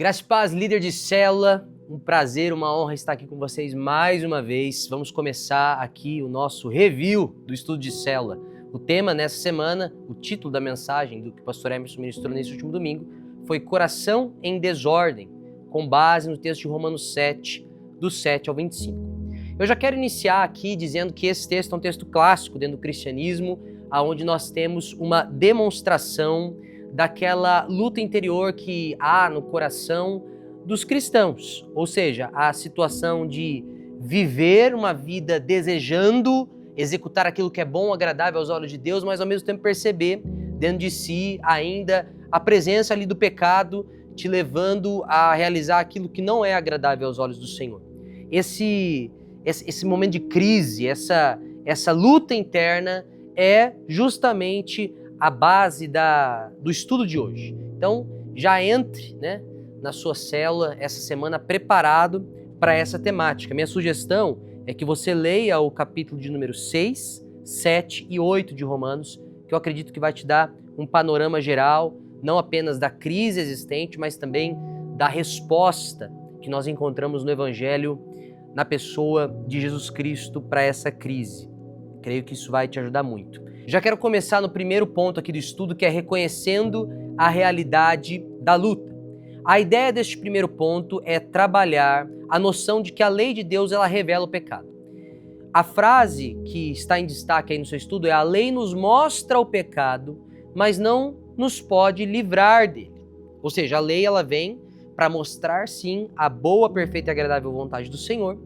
Graça e paz, líder de célula, um prazer, uma honra estar aqui com vocês mais uma vez. Vamos começar aqui o nosso review do estudo de célula. O tema nessa semana, o título da mensagem do que o pastor Emerson ministrou nesse último domingo, foi Coração em Desordem, com base no texto de Romanos 7, do 7 ao 25. Eu já quero iniciar aqui dizendo que esse texto é um texto clássico dentro do cristianismo, onde nós temos uma demonstração daquela luta interior que há no coração dos cristãos, ou seja, a situação de viver uma vida desejando executar aquilo que é bom, agradável aos olhos de Deus, mas ao mesmo tempo perceber dentro de si ainda a presença ali do pecado te levando a realizar aquilo que não é agradável aos olhos do Senhor. Esse momento de crise, essa luta interna é justamente a base do estudo de hoje. Então, já entre na sua célula essa semana preparado para essa temática. Minha sugestão é que você leia o capítulo de número 6, 7 e 8 de Romanos, que eu acredito que vai te dar um panorama geral, não apenas da crise existente, mas também da resposta que nós encontramos no Evangelho, na pessoa de Jesus Cristo para essa crise. Creio que isso vai te ajudar muito. Já quero começar no primeiro ponto aqui do estudo, que é reconhecendo a realidade da luta. A ideia deste primeiro ponto é trabalhar a noção de que a lei de Deus ela revela o pecado. A frase que está em destaque aí no seu estudo é: a lei nos mostra o pecado, mas não nos pode livrar dele. Ou seja, a lei ela vem para mostrar sim a boa, perfeita e agradável vontade do Senhor,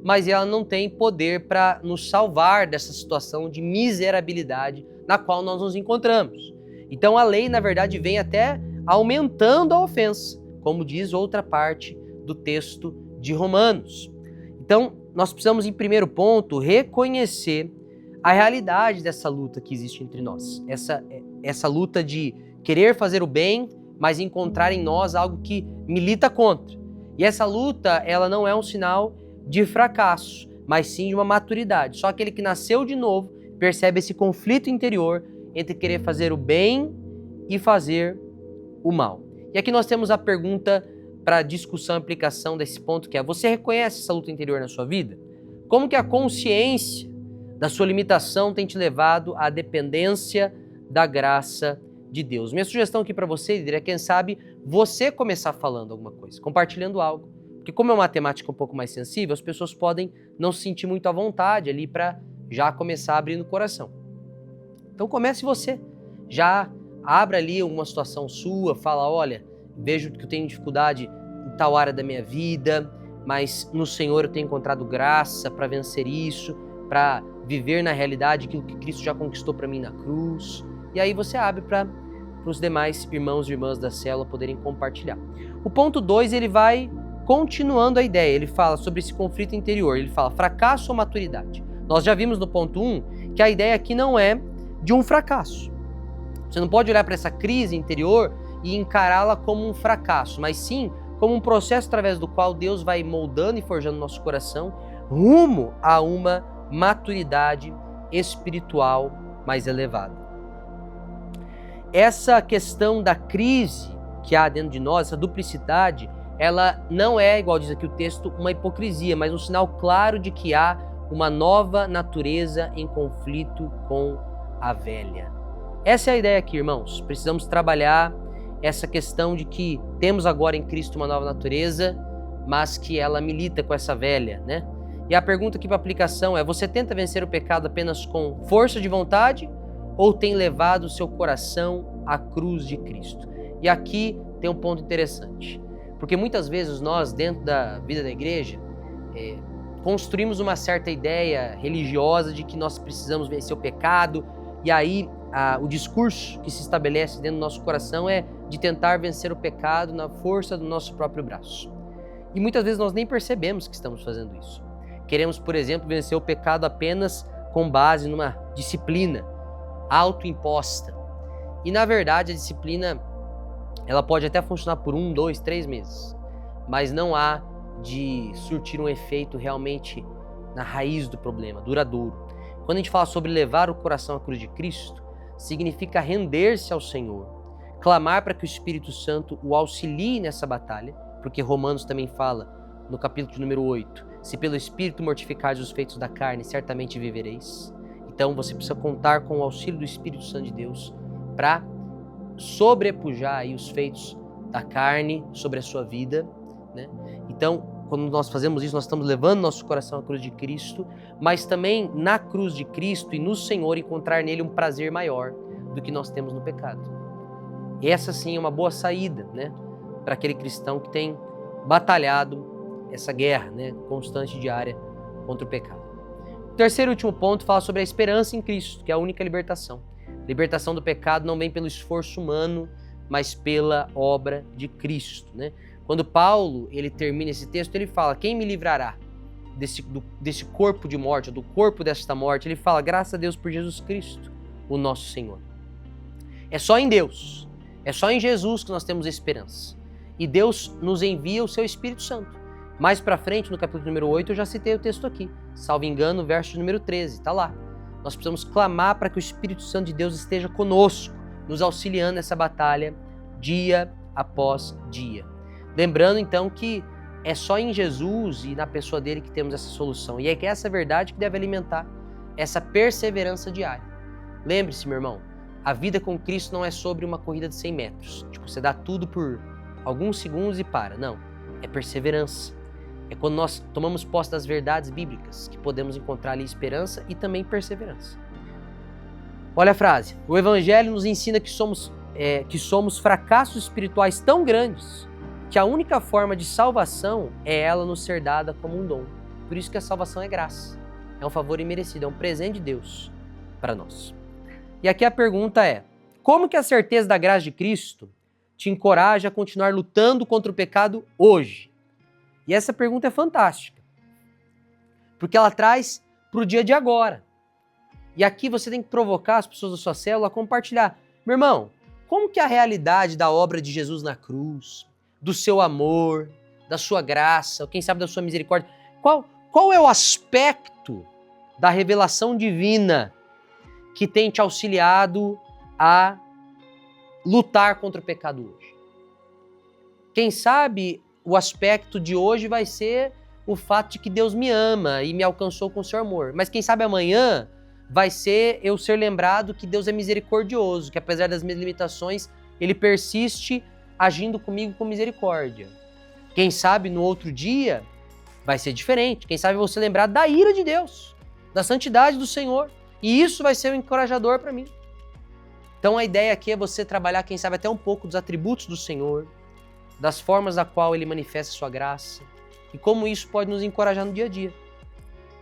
mas ela não tem poder para nos salvar dessa situação de miserabilidade na qual nós nos encontramos. Então a lei, na verdade, vem até aumentando a ofensa, como diz outra parte do texto de Romanos. Então, nós precisamos, em primeiro ponto, reconhecer a realidade dessa luta que existe entre nós. Essa luta de querer fazer o bem, mas encontrar em nós algo que milita contra. E essa luta, ela não é um sinal de fracasso, mas sim de uma maturidade. Só aquele que nasceu de novo percebe esse conflito interior entre querer fazer o bem e fazer o mal. E aqui nós temos a pergunta para discussão e aplicação desse ponto, que é: você reconhece essa luta interior na sua vida? Como que a consciência da sua limitação tem te levado à dependência da graça de Deus? Minha sugestão aqui para você, líder, é quem sabe você começar falando alguma coisa, compartilhando algo. Porque como é uma temática um pouco mais sensível, as pessoas podem não se sentir muito à vontade ali para já começar abrindo o coração. Então comece você. Já abra ali uma situação sua, fala: olha, vejo que eu tenho dificuldade em tal área da minha vida, mas no Senhor eu tenho encontrado graça para vencer isso, para viver na realidade aquilo que Cristo já conquistou para mim na cruz. E aí você abre para os demais irmãos e irmãs da célula poderem compartilhar. O ponto 2, ele vai continuando a ideia, ele fala sobre esse conflito interior, ele fala fracasso ou maturidade. Nós já vimos no ponto 1 que a ideia aqui não é de um fracasso. Você não pode olhar para essa crise interior e encará-la como um fracasso, mas sim como um processo através do qual Deus vai moldando e forjando nosso coração rumo a uma maturidade espiritual mais elevada. Essa questão da crise que há dentro de nós, essa duplicidade, ela não é, igual diz aqui o texto, uma hipocrisia, mas um sinal claro de que há uma nova natureza em conflito com a velha. Essa é a ideia aqui, irmãos. Precisamos trabalhar essa questão de que temos agora em Cristo uma nova natureza, mas que ela milita com essa velha, né? E a pergunta aqui para aplicação é: você tenta vencer o pecado apenas com força de vontade ou tem levado o seu coração à cruz de Cristo? E aqui tem um ponto interessante. Porque muitas vezes nós, dentro da vida da igreja, construímos uma certa ideia religiosa de que nós precisamos vencer o pecado, e aí o discurso que se estabelece dentro do nosso coração é de tentar vencer o pecado na força do nosso próprio braço. E muitas vezes nós nem percebemos que estamos fazendo isso. Queremos, por exemplo, vencer o pecado apenas com base numa disciplina autoimposta. E na verdade a disciplina ela pode até funcionar por 1, 2, 3 meses, mas não há de surtir um efeito realmente na raiz do problema, duradouro. Quando a gente fala sobre levar o coração à cruz de Cristo, significa render-se ao Senhor, clamar para que o Espírito Santo o auxilie nessa batalha, porque Romanos também fala, no capítulo número 8, se pelo Espírito mortificares os feitos da carne, certamente vivereis. Então você precisa contar com o auxílio do Espírito Santo de Deus para sobrepujar aí os feitos da carne sobre a sua vida, né? Então, quando nós fazemos isso, nós estamos levando nosso coração à cruz de Cristo, mas também na cruz de Cristo e no Senhor encontrar nele um prazer maior do que nós temos no pecado. Essa sim é uma boa saída, né, para aquele cristão que tem batalhado essa guerra, né, constante e diária contra o pecado. O terceiro e último ponto fala sobre a esperança em Cristo, que é a única libertação. A libertação do pecado não vem pelo esforço humano, mas pela obra de Cristo, né? Quando Paulo ele termina esse texto, ele fala: quem me livrará desse corpo de morte, do corpo desta morte? Ele fala: graças a Deus por Jesus Cristo, o nosso Senhor. É só em Deus, é só em Jesus que nós temos esperança. E Deus nos envia o seu Espírito Santo. Mais pra frente, no capítulo número 8, eu já citei o texto aqui. Salvo engano, o verso número 13, tá lá. Nós precisamos clamar para que o Espírito Santo de Deus esteja conosco, nos auxiliando nessa batalha dia após dia. Lembrando então que é só em Jesus e na pessoa dele que temos essa solução. E é que essa verdade que deve alimentar essa perseverança diária. Lembre-se, meu irmão, a vida com Cristo não é sobre uma corrida de 100 metros. Tipo, você dá tudo por alguns segundos e para. Não, é perseverança. É quando nós tomamos posse das verdades bíblicas que podemos encontrar ali esperança e também perseverança. Olha a frase. O Evangelho nos ensina que somos fracassos espirituais tão grandes que a única forma de salvação é ela nos ser dada como um dom. Por isso que a salvação é graça. É um favor imerecido, é um presente de Deus para nós. E aqui a pergunta é: como que a certeza da graça de Cristo te encoraja a continuar lutando contra o pecado hoje? E essa pergunta é fantástica, porque ela traz para o dia de agora. E aqui você tem que provocar as pessoas da sua célula a compartilhar. Meu irmão, como que a realidade da obra de Jesus na cruz, do seu amor, da sua graça, ou quem sabe da sua misericórdia, qual é o aspecto da revelação divina que tem te auxiliado a lutar contra o pecado hoje? Quem sabe o aspecto de hoje vai ser o fato de que Deus me ama e me alcançou com o seu amor. Mas quem sabe amanhã vai ser eu ser lembrado que Deus é misericordioso, que apesar das minhas limitações, Ele persiste agindo comigo com misericórdia. Quem sabe no outro dia vai ser diferente. Quem sabe você lembrar da ira de Deus, da santidade do Senhor. E isso vai ser um encorajador para mim. Então a ideia aqui é você trabalhar, quem sabe, até um pouco dos atributos do Senhor, das formas da qual Ele manifesta a sua graça e como isso pode nos encorajar no dia a dia.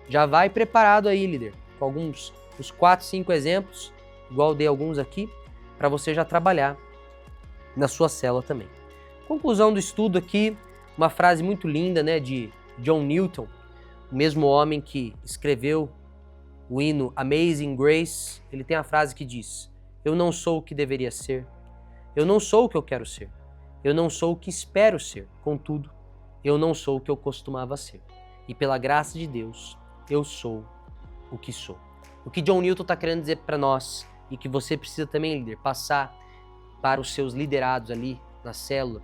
Já vai preparado aí, líder, com uns 4, 5 exemplos, igual eu dei alguns aqui, para você já trabalhar na sua célula também. Conclusão do estudo aqui, uma frase muito linda, né, de John Newton, o mesmo homem que escreveu o hino Amazing Grace. Ele tem a frase que diz: eu não sou o que deveria ser, eu não sou o que eu quero ser, eu não sou o que espero ser, contudo, eu não sou o que eu costumava ser. E pela graça de Deus, eu sou o que sou. O que John Newton está querendo dizer para nós, e que você precisa também, líder, passar para os seus liderados ali na célula,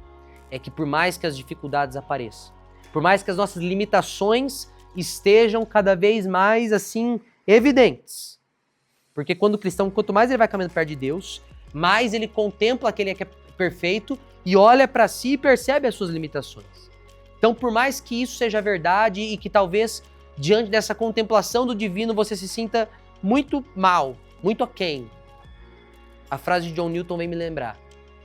é que por mais que as dificuldades apareçam, por mais que as nossas limitações estejam cada vez mais assim evidentes, porque quando o cristão, quanto mais ele vai caminhando perto de Deus, mais ele contempla aquele que é perfeito e olha para si e percebe as suas limitações. Então, por mais que isso seja verdade e que talvez diante dessa contemplação do divino você se sinta muito mal, muito aquém, a frase de John Newton vem me lembrar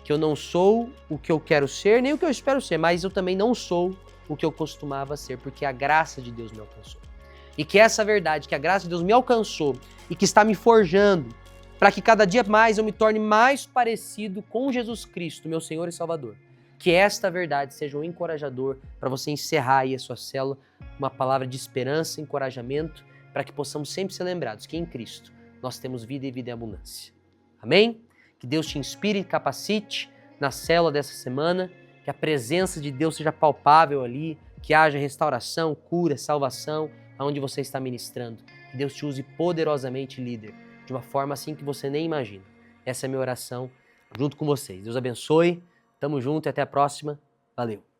que eu não sou o que eu quero ser, nem o que eu espero ser, mas eu também não sou o que eu costumava ser, porque a graça de Deus me alcançou. E que essa verdade, que a graça de Deus me alcançou e que está me forjando para que cada dia mais eu me torne mais parecido com Jesus Cristo, meu Senhor e Salvador. Que esta verdade seja um encorajador para você encerrar aí a sua célula, uma palavra de esperança, encorajamento, para que possamos sempre ser lembrados que em Cristo nós temos vida e vida em abundância. Amém? Que Deus te inspire e capacite na célula dessa semana, que a presença de Deus seja palpável ali, que haja restauração, cura, salvação, aonde você está ministrando. Que Deus te use poderosamente, líder, de uma forma assim que você nem imagina. Essa é a minha oração junto com vocês. Deus abençoe, tamo junto e até a próxima. Valeu!